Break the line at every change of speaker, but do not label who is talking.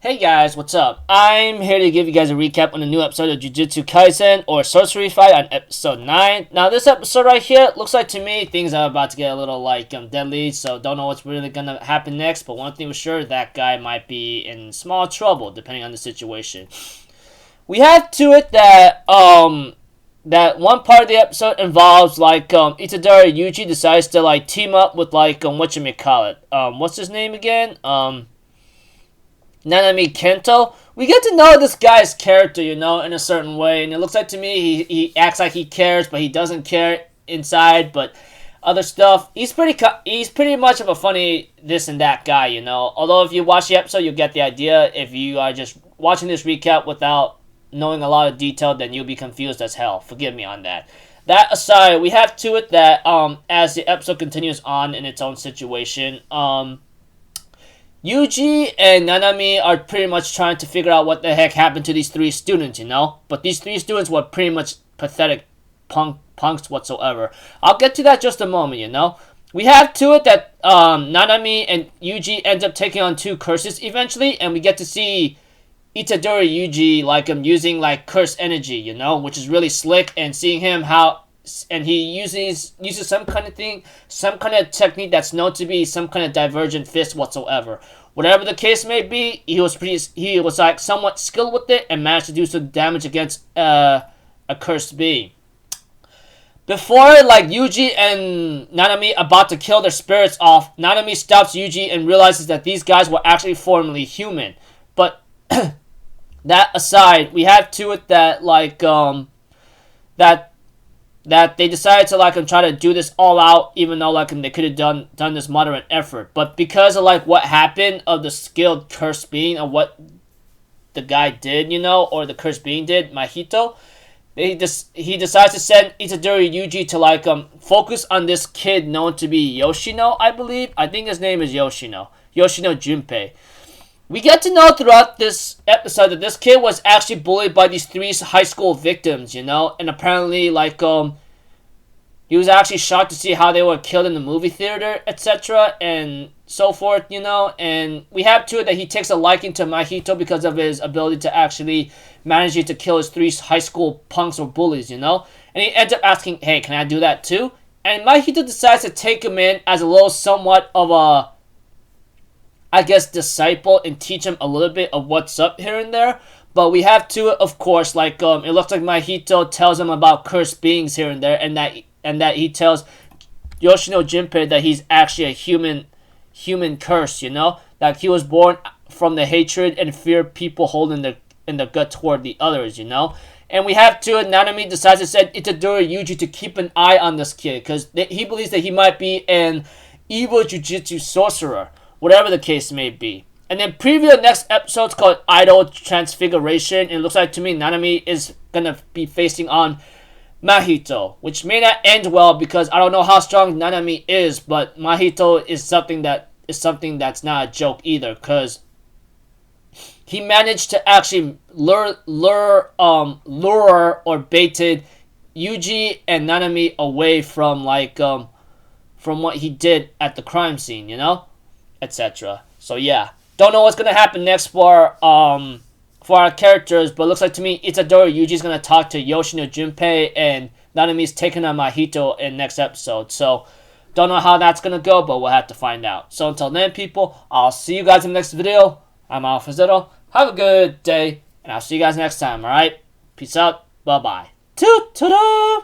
Hey guys, what's up? I'm here to give you guys a recap on the new episode of Jujutsu Kaisen, or Sorcery Fight, on episode 9. Now, this episode right here, looks like to me, things are about to get a little, deadly, so don't know what's really gonna happen next, but one thing for sure, that guy might be in small trouble, depending on the situation. We have to it that, that one part of the episode involves, Itadori Yuji decides to, team up with, whatchamacallit. What's his name again? Nanami Kento. We get to know this guy's character, in a certain way, and it looks like to me he acts like he cares, but he doesn't care inside. But other stuff, he's pretty much of a funny this and that guy, Although if you watch the episode, you'll get the idea. If you are just watching this recap without knowing a lot of detail, then you'll be confused as hell. Forgive me on that. That aside, we have to it that as the episode continues on in its own situation, Yuji and Nanami are pretty much trying to figure out what the heck happened to these three students, But these three students were pretty much pathetic punks whatsoever. I'll get to that just a moment, We have to it that Nanami and Yuji end up taking on two curses eventually, and we get to see Itadori Yuji using curse energy, which is really slick, and seeing him and he uses some kind of technique that's known to be some kind of divergent fist whatsoever. Whatever the case may be, he was somewhat skilled with it and managed to do some damage against a cursed being. Before Yuji and Nanami about to kill their spirits off, Nanami stops Yuji and realizes that these guys were actually formerly human. But that aside, we have to it that that they decided to try to do this all out, even though they could have done this moderate effort. But because of what happened of the skilled cursed being and what the guy did, or the cursed being did, Mahito, he decides to send Itadori Yuji to focus on this kid known to be Yoshino, I believe. I think his name is Yoshino Junpei. We get to know throughout this episode that this kid was actually bullied by these three high school victims, and apparently, he was actually shocked to see how they were killed in the movie theater, etc., and so forth, and we have to it that he takes a liking to Mahito because of his ability to actually manage to kill his three high school punks or bullies, and he ends up asking, hey, can I do that too? And Mahito decides to take him in as a little somewhat of a, disciple, and teach him a little bit of what's up here and there. But we have to, of course, it looks like Mahito tells him about cursed beings here and there, and that he tells Yoshino Jinpei that he's actually a human curse, that he was born from the hatred and fear people hold in their gut toward the others, And we have to, Nanami decides to send Itadori Yuji to keep an eye on this kid, because he believes that he might be an evil jujutsu sorcerer, whatever the case may be. And then preview the next episode's called Idol Transfiguration. And it looks like to me Nanami is gonna be facing on Mahito, which may not end well because I don't know how strong Nanami is, but Mahito is something that's not a joke either, because he managed to actually lure or baited Yuji and Nanami away from what he did at the crime scene, etc. So yeah, don't know what's gonna happen next for our characters, but it looks like to me Itadori Yuji's gonna talk to Yoshino Junpei, and Nanami's taking on Mahito in next episode. So don't know how that's gonna go, but we'll have to find out. So until then, people, I'll see you guys in the next video. I'm Alpha Zero. Have a good day, and I'll see you guys next time. All right, peace out. Bye bye. Toot toot.